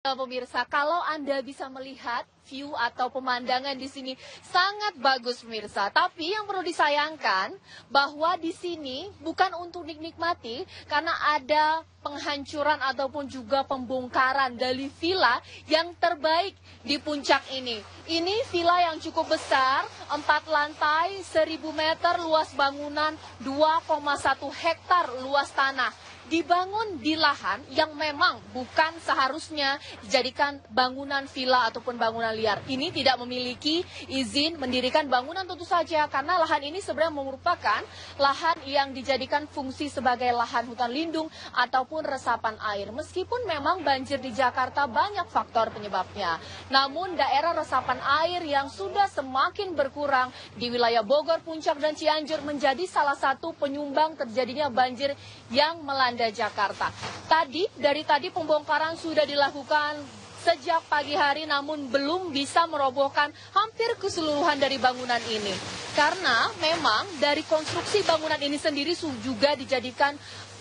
Pemirsa, kalau Anda bisa melihat view atau pemandangan di sini sangat bagus pemirsa. Tapi yang perlu disayangkan bahwa di sini bukan untuk dinikmati karena ada penghancuran ataupun juga pembongkaran dari villa yang terbaik di puncak ini. Ini villa yang cukup besar, 4 lantai, 1000 meter luas bangunan, 2,1 hektar luas tanah. Dibangun di lahan yang memang bukan seharusnya dijadikan bangunan villa ataupun bangunan liar. Ini tidak memiliki izin mendirikan bangunan tentu saja karena lahan ini sebenarnya merupakan lahan yang dijadikan fungsi sebagai lahan hutan lindung ataupun resapan air. Meskipun memang banjir di Jakarta banyak faktor penyebabnya. Namun daerah resapan air yang sudah semakin berkurang di wilayah Bogor, Puncak, dan Cianjur menjadi salah satu penyumbang terjadinya banjir yang melanda Jakarta. Dari tadi pembongkaran sudah dilakukan sejak pagi hari namun belum bisa merobohkan hampir keseluruhan dari bangunan ini. Karena memang dari konstruksi bangunan ini sendiri juga dijadikan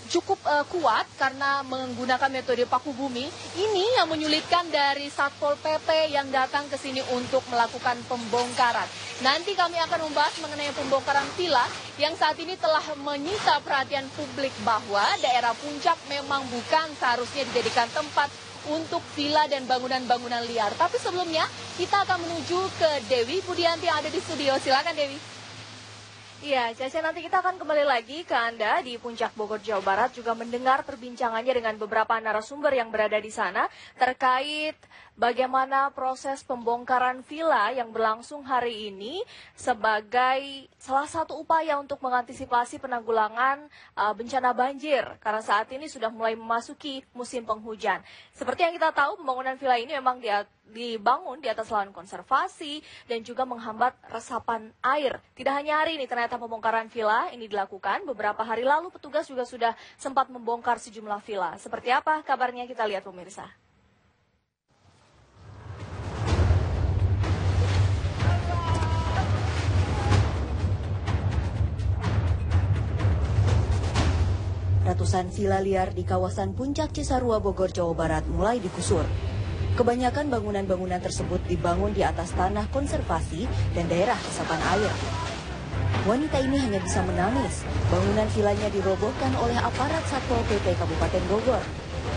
cukup kuat karena menggunakan metode paku bumi. Ini yang menyulitkan dari Satpol PP yang datang ke sini untuk melakukan pembongkaran. Nanti kami akan membahas mengenai pembongkaran villa yang saat ini telah menyita perhatian publik bahwa daerah Puncak memang bukan seharusnya dijadikan tempat untuk villa dan bangunan-bangunan liar. Tapi sebelumnya kita akan menuju ke Dewi Budianti yang ada di studio. Silakan Dewi. Iya, Caca, nanti kita akan kembali lagi ke Anda di Puncak Bogor, Jawa Barat, juga mendengar perbincangannya dengan beberapa narasumber yang berada di sana terkait bagaimana proses pembongkaran villa yang berlangsung hari ini sebagai salah satu upaya untuk mengantisipasi penanggulangan bencana banjir, karena saat ini sudah mulai memasuki musim penghujan. Seperti yang kita tahu, pembangunan villa ini memang dibangun di atas lahan konservasi dan juga menghambat resapan air. Tidak hanya hari ini, ternyata pembongkaran villa ini dilakukan. Beberapa hari lalu petugas juga sudah sempat membongkar sejumlah villa. Seperti apa kabarnya, kita lihat pemirsa. Ratusan villa liar di kawasan Puncak Cisarua, Bogor, Jawa Barat mulai digusur. Kebanyakan bangunan-bangunan tersebut dibangun di atas tanah konservasi dan daerah resapan air. Wanita ini hanya bisa menangis. Bangunan villanya dirobohkan oleh aparat Satpol PP Kabupaten Bogor.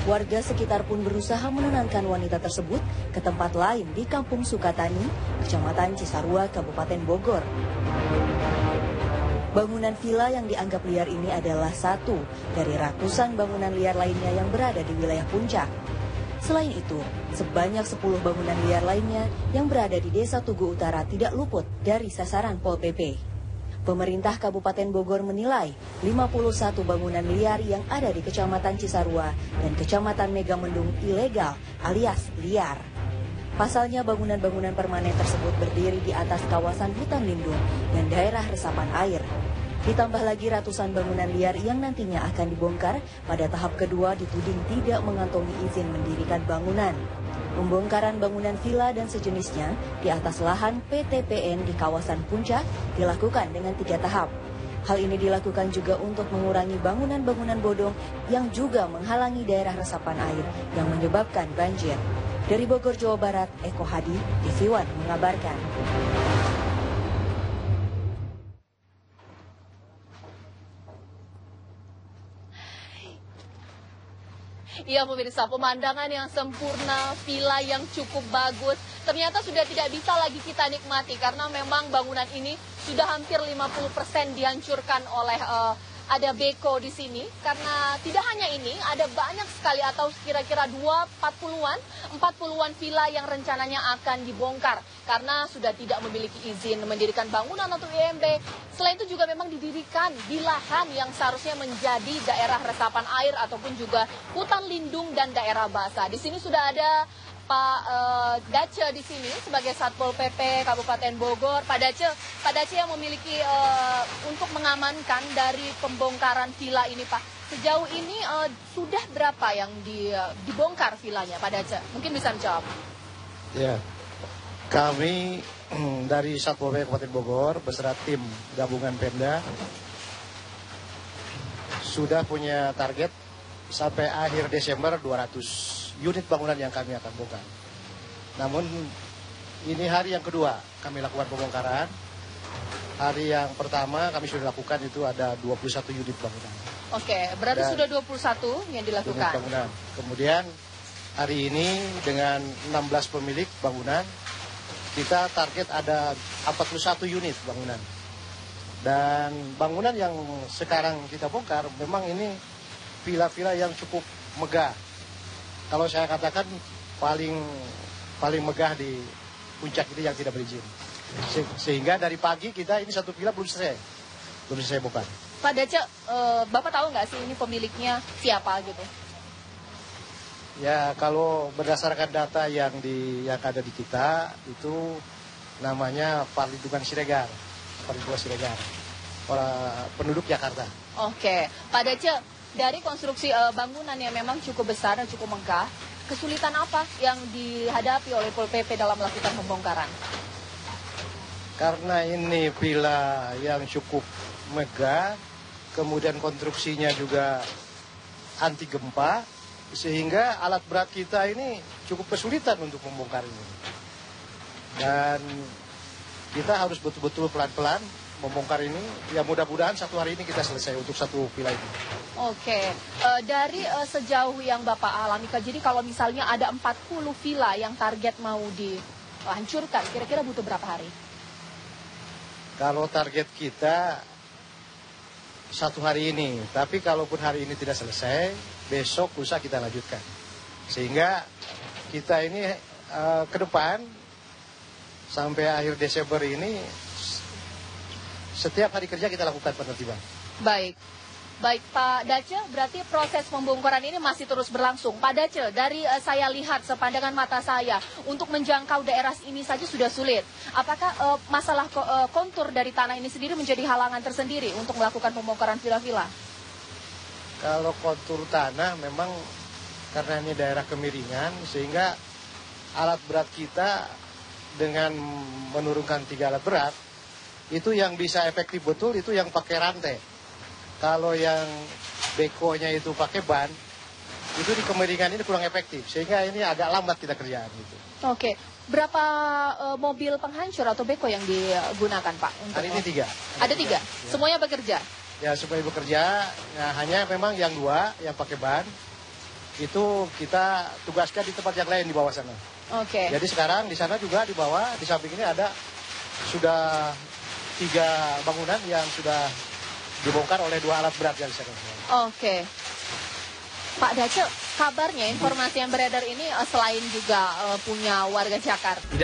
Warga sekitar pun berusaha menenangkan wanita tersebut ke tempat lain di Kampung Sukatani, Kecamatan Cisarua, Kabupaten Bogor. Bangunan villa yang dianggap liar ini adalah satu dari ratusan bangunan liar lainnya yang berada di wilayah Puncak. Selain itu, sebanyak 10 bangunan liar lainnya yang berada di Desa Tugu Utara tidak luput dari sasaran Pol PP. Pemerintah Kabupaten Bogor menilai 51 bangunan liar yang ada di Kecamatan Cisarua dan Kecamatan Megamendung ilegal alias liar. Pasalnya bangunan-bangunan permanen tersebut berdiri di atas kawasan hutan lindung dan daerah resapan air. Ditambah lagi ratusan bangunan liar yang nantinya akan dibongkar pada tahap kedua dituding tidak mengantongi izin mendirikan bangunan. Pembongkaran bangunan villa dan sejenisnya di atas lahan PTPN di kawasan Puncak dilakukan dengan 3 tahap. Hal ini dilakukan juga untuk mengurangi bangunan-bangunan bodong yang juga menghalangi daerah resapan air yang menyebabkan banjir. Dari Bogor, Jawa Barat, Eko Hadi, TV One mengabarkan. Iya pemirsa, pemandangan yang sempurna, villa yang cukup bagus, ternyata sudah tidak bisa lagi kita nikmati karena memang bangunan ini sudah hampir 50% dihancurkan oleh ada beko di sini. Karena tidak hanya ini, ada banyak sekali atau kira-kira 40-an villa yang rencananya akan dibongkar karena sudah tidak memiliki izin mendirikan bangunan atau IMB. Selain itu juga memang didirikan di lahan yang seharusnya menjadi daerah resapan air ataupun juga hutan lindung dan daerah basah. Di sini sudah ada Pak Dace di sini sebagai Satpol PP Kabupaten Bogor. Pak Dace yang memiliki untuk mengamankan dari pembongkaran villa ini, Pak. Sejauh ini sudah berapa yang dibongkar villanya, Pak Dace? Mungkin bisa menjawab. Ya, kami dari Satpol PP Kabupaten Bogor beserta tim gabungan Pemda sudah punya target sampai akhir Desember 200 unit bangunan yang kami akan bongkar. Namun ini hari yang kedua kami lakukan pembongkaran. Hari yang pertama kami sudah lakukan itu ada 21 unit bangunan. Oke, berarti sudah 21 yang Unit dilakukan. bangunan. Kemudian hari ini dengan 16 pemilik bangunan, kita target ada 41 unit bangunan. Dan bangunan yang sekarang kita bongkar memang ini villa-villa yang cukup megah. Kalau saya katakan paling megah di Puncak ini yang tidak berizin. Sehingga dari pagi kita ini satu villa belum selesai bongkar. Pak Dace, Bapak tahu nggak sih ini pemiliknya siapa gitu? Ya kalau berdasarkan data yang ada di kita itu namanya Parlindungan Siregar. Parlindungan Siregar. Orang penduduk Jakarta. Oke, Pak Dace, dari konstruksi bangunan yang memang cukup besar dan cukup megah, kesulitan apa yang dihadapi oleh Pol PP dalam melakukan pembongkaran? Karena ini villa yang cukup megah, kemudian konstruksinya juga anti gempa, sehingga alat berat kita ini cukup kesulitan untuk membongkar ini. Dan kita harus betul-betul pelan-pelan membongkar ini. Ya mudah-mudahan satu hari ini kita selesai untuk satu villa ini. Oke, dari sejauh yang Bapak alami, jadi kalau misalnya ada 40 villa yang target mau dihancurkan, kira-kira butuh berapa hari? Kalau target kita satu hari ini, tapi kalaupun hari ini tidak selesai, besok lusa kita lanjutkan. Sehingga kita ini ke depan sampai akhir Desember ini setiap hari kerja kita lakukan penertiban. Baik Pak Dace, berarti proses pembongkaran ini masih terus berlangsung. Pak Dace, dari saya lihat sepandangan mata saya, untuk menjangkau daerah ini saja sudah sulit. Apakah masalah kontur dari tanah ini sendiri menjadi halangan tersendiri untuk melakukan pembongkaran villa-villa? Kalau kontur tanah memang karena ini daerah kemiringan, sehingga alat berat kita dengan menurunkan 3 alat berat, itu yang bisa efektif betul itu yang pakai rantai. Kalau yang bekonya itu pakai ban, itu di kemiringan ini kurang efektif. Sehingga ini agak lambat kita kerjaan gitu. Oke, berapa mobil penghancur atau beko yang digunakan Pak? Hari ini 3. Ada 3? Ya. Semuanya bekerja? Ya supaya bekerja, nah, hanya memang yang 2 yang pakai ban, itu kita tugaskan di tempat yang lain di bawah sana. Oke. Jadi sekarang di sana juga di bawah, di samping ini ada sudah 3 bangunan yang sudah dibongkar oleh 2 alat berat yang saya katakan. Oke. Pak Dace, kabarnya informasi yang beredar ini selain juga punya warga Jakarta.